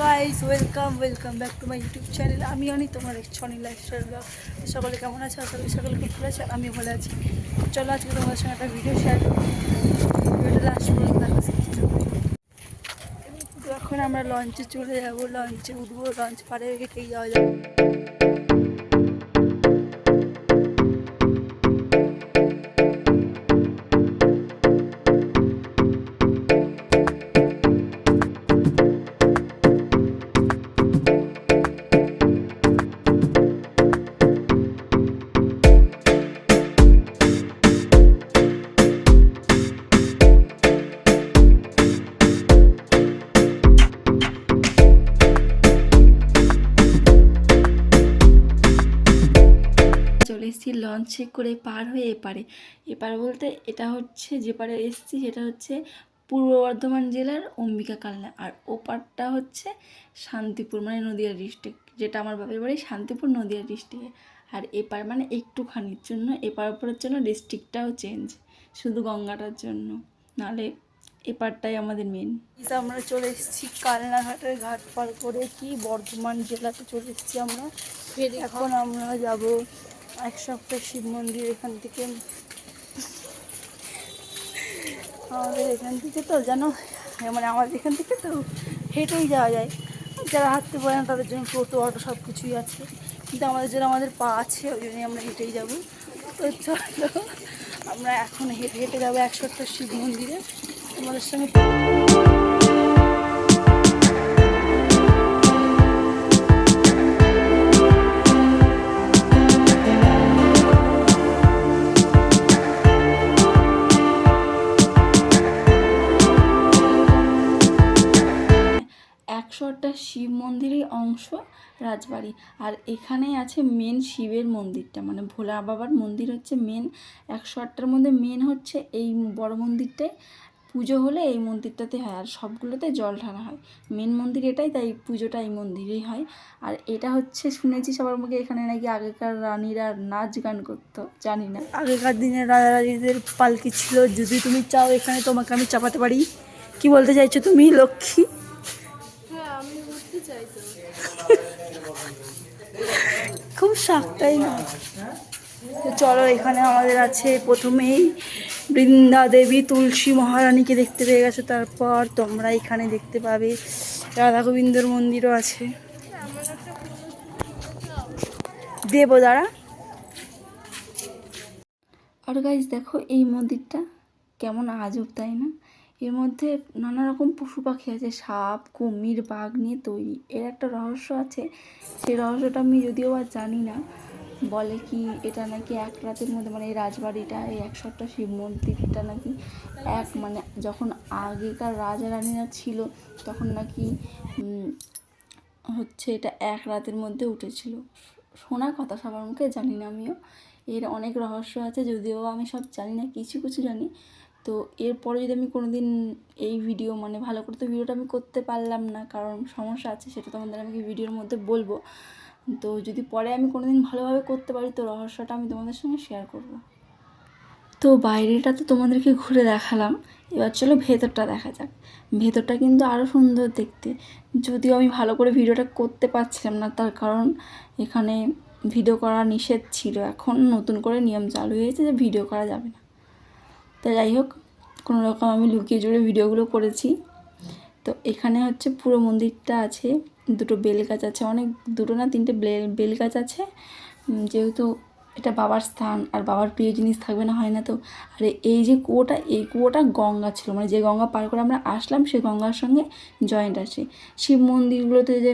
Guys, welcome back to my YouTube channel. আমি অনেক তোমার ছনি লাইফস্টাইল ব্লগ। সকলে কেমন আছে? আসলে সকলে খুব ভালো আছে, আমি ভালো আছি। চলো আজকে তোমার সঙ্গে একটা ভিডিও শেয়ার করি। ভিডিওটা লাস্ট পর্যন্ত দেখা। এখন আমরা লঞ্চে চলে যাবো, লঞ্চে উঠবো, লঞ্চ পারে হেঁটেই যাওয়া যাবে। চলে এসেছি লঞ্চে করে পার হয়ে এপার বলতে এটা হচ্ছে যে পারে এসেছি সেটা হচ্ছে পূর্ব বর্ধমান জেলার অম্বিকা কালনা, আর ওপারটা হচ্ছে শান্তিপুর মানে নদিয়া ডিস্ট্রিক্ট, যেটা আমার বাপের বাড়ি শান্তিপুর নদিয়া ডিস্ট্রিক্টে। আর এপার মানে একটুখানির জন্য, এপার ওপরের জন্য ডিস্ট্রিক্টটাও চেঞ্জ, শুধু গঙ্গাটার জন্য, নাহলে এপারটাই আমাদের মেন। আমরা চলে এসেছি কালনাঘাটের ঘাট পার করে কি বর্ধমান জেলাতে চলে এসেছি আমরা। এখন আমরা যাব এক সপ্তাহ শিব মন্দির। এখান থেকে আমাদের এখান থেকে তো যেন মানে আমাদের এখান থেকে তো হেঁটেই যাওয়া যায়। যারা হাঁটতে পারে না তাদের জন্য টোটো অটো সব কিছুই আছে, কিন্তু আমাদের জন্য আমাদের পা আছে, ওই জন্যই আমরা হেঁটেই যাবো। তো চলো আমরা এখন হেঁটে হেঁটে যাবো এক সপ্তাহ শিব মন্দিরে। আমাদের সঙ্গে একটা শিব মন্দিরের অংশ রাজবাড়ি, আর এখানেই আছে মেন শিবের মন্দিরটা, মানে ভোলা বাবার মন্দির হচ্ছে মেন। 108টার মধ্যে মেন হচ্ছে এই বড় মন্দিরটাই। পুজো হলে এই মন্দিরটাতে হয়, আর সবগুলোতে জল ঢালা হয়। মেন মন্দির এটাই, তাই পুজোটা এই মন্দিরেই হয়। আর এটা হচ্ছে শুনেছি সবার মুখে এখানে নাকি আগেকার রানীরা নাচ গান করতো, জানি না। আগেকার দিনে রাজা রানীদের পালকি ছিল, যদি তুমি চাও এখানে তোমাকে আমি চাপাতে পারি। কি বলতে চাইছো তুমি লক্ষ্মী? খুব শখ, তাই না? তো চলো, এখানে আমাদের আছে প্রথমেই বৃন্দা দেবী তুলসী মহারানীকে দেখতে পেয়ে গেছো, তারপর তোমরা এখানে দেখতে পাবে রাধা গোবিন্দর মন্দিরও আছে। দেবদারা। আর গাইজ দেখো এই মন্দিরটা কেমন আজব, তাই না? এর মধ্যে নানা রকম পশু পাখি আছে, সাপ, কুমির, বাঘ নিয়ে তৈরি। এর একটা রহস্য আছে, সেই রহস্যটা আমি যদিও বা জানি না। বলে কি এটা নাকি এক রাতের মধ্যে, মানে এই রাজবাড়িটা, এই 108টা শিব মন্দিরটা নাকি মানে যখন আগেকার রাজা রানীরা ছিল তখন নাকি হচ্ছে এটা এক রাতের মধ্যে উঠেছিল। শোনা কথা সবার মুখে, জানি না আমিও। এর অনেক রহস্য আছে, যদিও আমি সব জানি না, কিছু কিছু জানি। তো এরপরে যদি আমি কোনো দিন এই ভিডিও, মানে ভালো করে তো ভিডিওটা আমি করতে পারলাম না, কারণ সমস্যা আছে, সেটা তোমাদের আমি ভিডিওর মধ্যে বলবো। তো যদি পরে আমি কোনো দিন ভালোভাবে করতে পারি তো রহস্যটা আমি তোমাদের সঙ্গে শেয়ার করব। তো বাইরেটা তো তোমাদেরকে ঘুরে দেখালাম, এবার চলো ভেতরটা দেখা যাক। ভেতরটা কিন্তু আরও সুন্দর দেখতে, যদিও আমি ভালো করে ভিডিওটা করতে পারছিলাম না, তার কারণ এখানে ভিডিও করা নিষেধ ছিল। এখন নতুন করে নিয়ম চালু হয়েছে যে ভিডিও করা যাবে না। তো যাই হোক, কোনো রকম আমি লুকিয়ে জুড়ে ভিডিওগুলো করেছি। তো এখানে হচ্ছে পুরো মন্দিরটা আছে, দুটো বেল গাছ আছে, অনেক, দুটো না তিনটে বেল গাছ আছে, যেহেতু এটা বাবার স্থান, আর বাবার প্রিয় জিনিস থাকবে না, হয় না তো। আর এই যে কুয়োটা, এই কুয়োটা গঙ্গা ছিল, মানে যে গঙ্গা পার করে আমরা আসলাম সেই গঙ্গার সঙ্গে জয়েন্ট আছে। শিব মন্দিরগুলোতে যে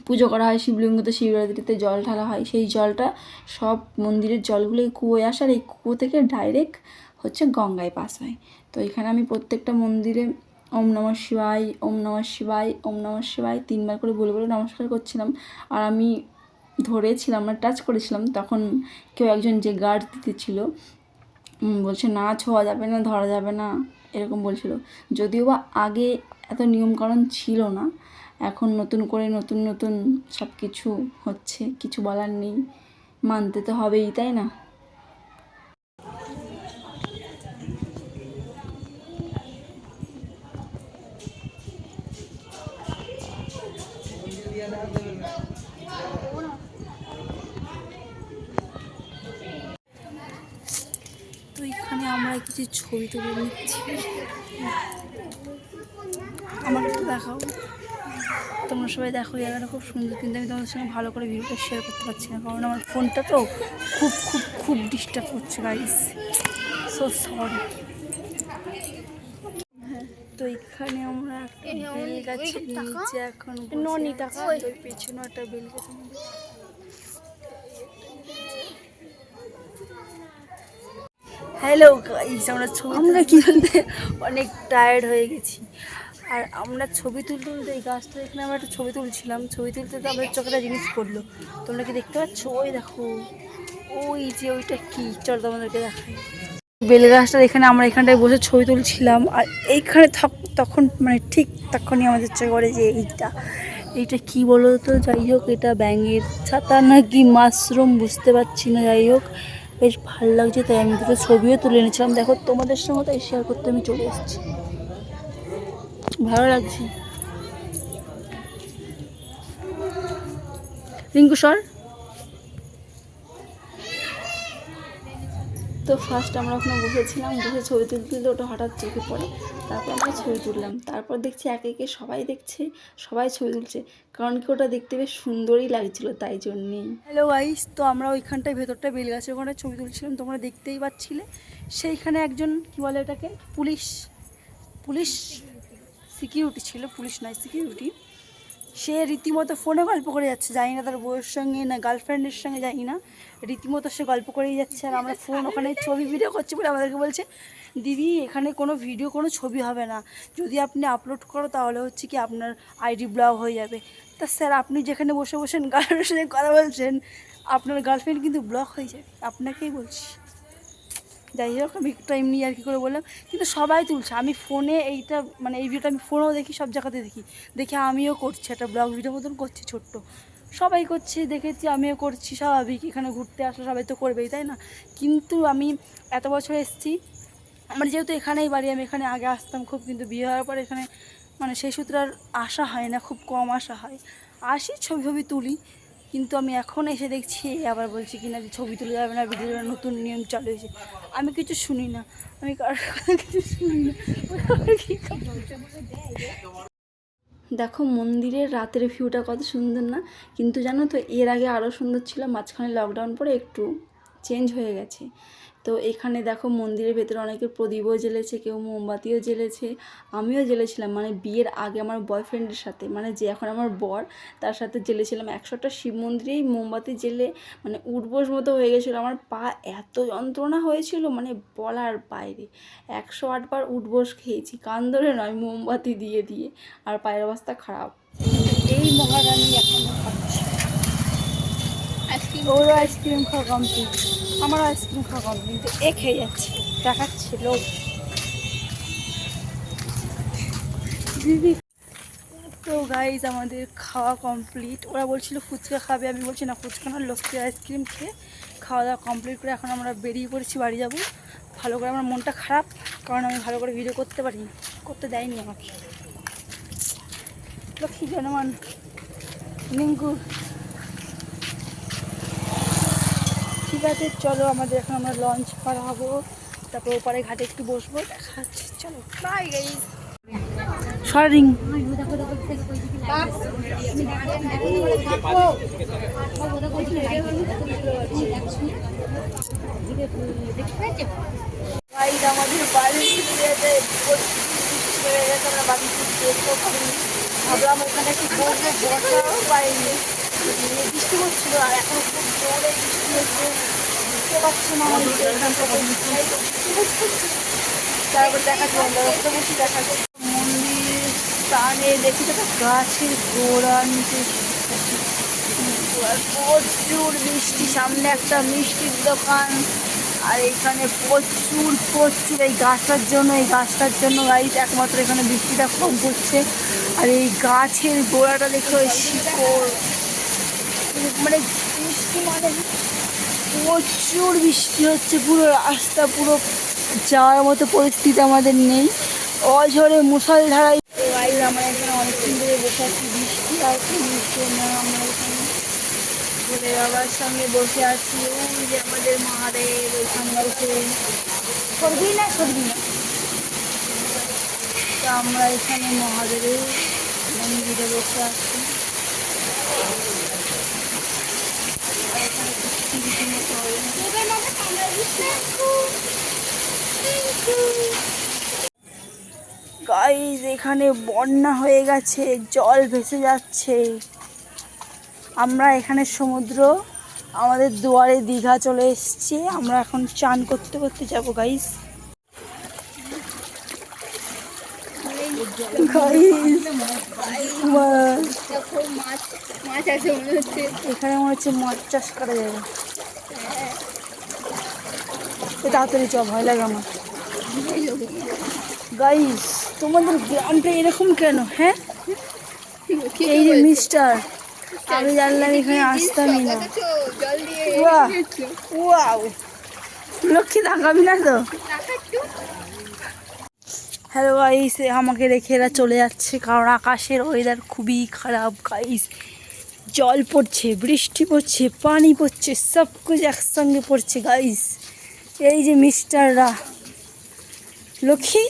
পুজো করা হয়, শিবলিঙ্গতে শিবরাত্রিতে জল ঢালা হয়, সেই জলটা সব মন্দিরের জলগুলো এই কুয়োয় আসে, আর এই কুয়ো থেকে ডাইরেক্ট হচ্ছে গঙ্গায় পাস হয়। তো এখানে আমি প্রত্যেকটা মন্দিরে ওম নমঃ শিবায়, ওম নমঃ শিবায়, ওম নমঃ শিবায় 3বার করে বলে বলে নমস্কার করছিলাম। আর আমি ধরেছিলাম, মানে টাচ করেছিলাম, তখন কেউ একজন যে গার্ড দিতে ছিল বলছে না ছোঁয়া যাবে না, ধরা যাবে না, এরকম বলছিল। যদিও বা আগে এত নিয়মকানুন ছিল না, এখন নতুন করে নতুন নতুন সব কিছু হচ্ছে, কিছু বলার নেই, মানতে তো হবেই, তাই না? এসেছি ছবি তুলে নিচ্ছি। আমাকে একটু দেখাও, তোমরা সবাই দেখো জায়গাটা খুব সুন্দর, কিন্তু আমি তোমাদের সঙ্গে ভালো করে ভিডিওটা শেয়ার করতে পারছি না, কারণ আমার ফোনটা তো খুব খুব খুব ডিস্টার্ব করছে গাইস, সো সরি। হ্যাঁ, তো এখানে আমরা একটা বেল গাছের নিচে এখন পেছনে একটা বেল গাছ। হ্যালো গাইস, আমরা কি বলতে অনেক টায়ার্ড হয়ে গেছি, আর আমরা ছবি তুলতে তুলতে এই গাছটা এখানে আমরা একটা ছবি তুলছিলাম, ছবি তুলতে তুলতে আমাদের চোখে একটা জিনিস পড়লো। তোমরা কি দেখতে পাচ্ছ? ওই দেখো, ওই যে ওইটা কি, চল তোমাদেরকে দেখাই। বেল গাছটার এখানে আমরা এখানটায় বসে ছবি তুলছিলাম, আর এইখানে তখন মানে ঠিক তখনই আমাদের চোখে পড়ে যে এইটা কি বলো তো, যাই হোক এটা ব্যাঙের ছাতা নাকি মাশরুম বুঝতে পারছি না, যাই হোক বেশ ভালো লাগছে, তাই আমি দুটো ছবিও তুলে এনেছিলাম। দেখো তোমাদের সঙ্গে তাই শেয়ার করতে আমি চলে এসেছি, ভালো লাগছে। রিঙ্কু সর। তো ফার্স্ট আমরা ওখানে বসেছিলাম, বসে ছবি তুলতে তুলতে ওটা হঠাৎ চোখে পড়ে, তারপর আমরা ছবি তুললাম। তারপর দেখছি একে একে সবাই দেখছে, সবাই ছবি তুলছে, কারণ কি ওটা দেখতে বেশ সুন্দরই লাগছিলো, তাই জন্যেই। হ্যালো গাইস, তো আমরা ওইখানটায় ভেতরটা বেল গাছের ওখানে ছবি তুলছিলাম, তোমরা দেখতেই পাচ্ছিলে। সেইখানে একজন কি বলে এটাকে, পুলিশ সিকিউরিটি ছিল, পুলিশ নয় সিকিউরিটি, সে রীতিমতো ফোনে গল্প করে যাচ্ছে, জানি না তার বউয়ের সঙ্গে না গার্লফ্রেন্ডের সঙ্গে, জানি না, রীতিমতো সে গল্প করেই যাচ্ছে। আর আমরা ফোন ওখানে ছবি ভিডিও করছি বলে আমাদেরকে বলছে, দিদি এখানে কোনো ভিডিও কোনো ছবি হবে না, যদি আপনি আপলোড করো তাহলে হচ্ছে কি আপনার আইডি ব্লক হয়ে যাবে। তা স্যার আপনি যেখানে বসে বসেন গার্লফ্রেন্ডের সঙ্গে কথা বলছেন, আপনার গার্লফ্রেন্ড কিন্তু ব্লক হয়ে যাবে, আপনাকেই বলছি। যাই হোক আমি একটু এমনি আর কি করে বললাম, কিন্তু সবাই তুলছে, আমি ফোনে এইটা মানে এই ভিডিওটা আমি ফোনেও দেখি, সব জায়গাতে দেখি আমিও করছি, একটা ব্লগ ভিডিও মতন করছি ছোট্ট, সবাই করছে দেখেছি, আমিও করছি, স্বাভাবিক, এখানে ঘুরতে আসলে সবাই তো করবেই তাই না। কিন্তু আমি এত বছর এসেছি, আমার যেহেতু এখানেই বাড়ি, আমি এখানে আগে আসতাম খুব, কিন্তু বিয়ে হওয়ার পর এখানে মানে সেই সূত্রে আর আসা হয় না, খুব কম আসা হয়, আসি ছবি তুলি, কিন্তু আমি এখন এসে দেখছি আবার বলছি কিনা যে ছবি তুলে যাবে না, ভিডিওর নতুন নিয়ম চালু হয়েছে। আমি কিছু শুনি না, আমি কারোর কথা কিছু শুনি না। দেখো মন্দিরের রাতের ভিউটা কত সুন্দর না, কিন্তু জানো তো এর আগে আরও সুন্দর ছিল, মাঝখানে লকডাউন পরে একটু চেঞ্জ হয়ে গেছে। তো এখানে দেখো মন্দিরের ভেতরে অনেকে প্রদীপও জ্বেলেছে, কেউ মোমবাতিও জ্বেলেছে, আমিও জ্বেলেছিলাম, মানে বিয়ের আগে আমার বয়ফ্রেন্ডের সাথে, মানে যে এখন আমার বর, তার সাথে জ্বেলেছিলাম 100টা শিব মন্দিরেই মোমবাতি জ্বেলে, মানে উঠবোস মতো হয়ে গেছিলো, আমার পা এত যন্ত্রণা হয়েছিল মানে বলার বাইরে, 108 বার উঠবোস খেয়েছি, কান ধরে নয়, মোমবাতি দিয়ে দিয়ে, আর পায়ের অবস্থা খারাপ। এই মহারানী এখন খাচ্ছে আইসক্রিম, ওরও আইসক্রিম খাওয়া কমপ্লিট, আমারও আইসক্রিম খাওয়া কমপ্লিট, এ খেয়ে যাচ্ছে, দেখাচ্ছিল দিদি। তো গাইজ আমাদের খাওয়া কমপ্লিট, ওরা বলছিল ফুচকা খাবে, আমি বলছি না ফুচকা না, লস্যি আইসক্রিম খেয়ে খাওয়া দাওয়া কমপ্লিট করে এখন আমরা বেরিয়ে পড়েছি বাড়ি যাব। ভালো করে আমার মনটা খারাপ, কারণ আমি ভালো করে ভিডিও করতে দেয়নি আমাকে, লক্ষ্মী জনমান নিঙ্কু। ঠিক আছে চলো, আমাদের এখন আমরা লঞ্চ পার হবো, তারপর ওপারে ঘাটে একটু বসবো, দেখা হচ্ছে, চলো বাই গাইজ। সরিং আমাদের বাড়ি ভাবলাম ওখানে একটু বসবো, বসাও পাইনি, বৃষ্টি হচ্ছিল, আর এখন খুব জোরে বৃষ্টি হচ্ছে, বুঝতে পারছি না আমার তারপর দেখাচ্ছি আমরা রাস্তা বসে দেখাচ্ছি মন্দির স্থানে, দেখি তো গাছের গোড়া নিচে প্রচুর বৃষ্টি, সামনে একটা মিষ্টির দোকান, আর এখানে প্রচুর এই গাছটার জন্য গাইজ একমাত্র এখানে বৃষ্টিটা কম পড়ছে, আর এই গাছের গোড়াটা দেখো, এই শিকড়, মানে বৃষ্টি মানে প্রচুর বৃষ্টি হচ্ছে, পুরো রাস্তা পুরো যাওয়ার মতো পরিস্থিতি আমাদের নেই, অঝরে মুষলধারায়। গাইজ আমরা এখানে অনেকক্ষণ ধরে বসে আছি, বৃষ্টি আর নিচ্ছে না, আমরা এখানে ভোলে বাবার সঙ্গে বসে আছি, ওই যে আমাদের মহাদেব ওইখানে বসে। সরবি না সরবি না। তো আমরা এখানে মহাদেবের মন্দিরে বসে আছি। গাইস এখানে বন্যা হয়ে গেছে, জল ভেসে যাচ্ছে। আমরা এখানে সমুদ্র, আমাদের দুয়ারে দীঘা চলে এসেছি। আমরা এখন চান করতে করতে যাবো গাইস। এখানে মনে হচ্ছে মাছ চাষ করা যাবে। তাড়াতাড়ি চ, ভয় লাগে আমার। গাইস তোমাদের গ্রামটা এরকম কেন? হ্যাঁ, এই যে মিস্টার, আমি জানলাম এখানে আসতামই না। ওয়াও, লক্ষ্মী তাকাবি না তো? হ্যালো গাইস, আমাকে রেখে এরা চলে যাচ্ছে কারণ আকাশের ওয়েদার খুবই খারাপ গাইস। জল পড়ছে, বৃষ্টি পড়ছে, পানি পড়ছে, সব কিছু একসঙ্গে পড়ছে গাইস। এই যে মিস্টাররা, লক্ষ্মী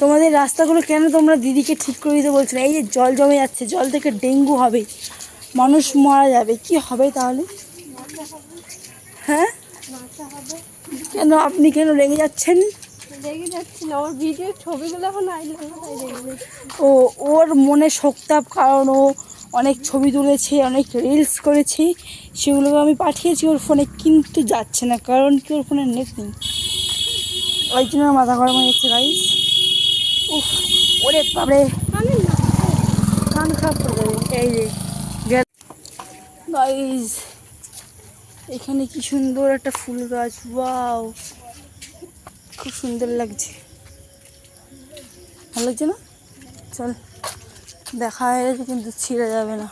তোমাদের রাস্তাগুলো কেন তোমরা দিদিকে ঠিক করে দিতে বলছো না? এই যে জল জমে যাচ্ছে, জল থেকে ডেঙ্গু হবে, মানুষ মারা যাবে, কি হবে তাহলে? হ্যাঁ কেন, আপনি কেন রেগে যাচ্ছেন? রেগে যাচ্ছি না, ওর ভিডিও ছবিগুলো এখন ও, ওর মনে শোকতাপ, কারণ ও অনেক ছবি তুলেছে, অনেক রিলস করেছে, সেগুলোকে আমি পাঠিয়েছি ওর ফোনে, কিন্তু যাচ্ছে না কারণ কি ওর ফোনে নেট নেই। ওই জন্য মাথা গরম হয়ে যাচ্ছে গাইস। উফ, ওরে বাবারে, কান খারাপ করে দেবে। এই যে গাইস এখানে কি সুন্দর একটা ফুল গাছ, ওয়াও খুব সুন্দর লাগছে, ভালো লাগছে না? চল, দেখা হয়ে গেছে কিন্তু ছিঁড়ে যাবে না।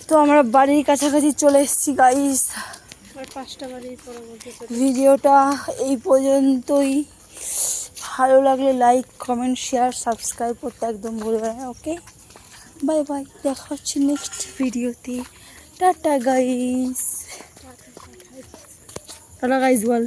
তো আমরা বাড়ির কাছাকাছি চলে এসেছি গাইস। ভিডিওটা এই পর্যন্তই। ভালো লাগলে লাইক, কমেন্ট, শেয়ার, সাবস্ক্রাইব করতে একদম ভুলবে না। ওকে, বাই বাই, দেখা হচ্ছে নেক্সট ভিডিওতে। টাটা গাইস, টাটা গাইস বল।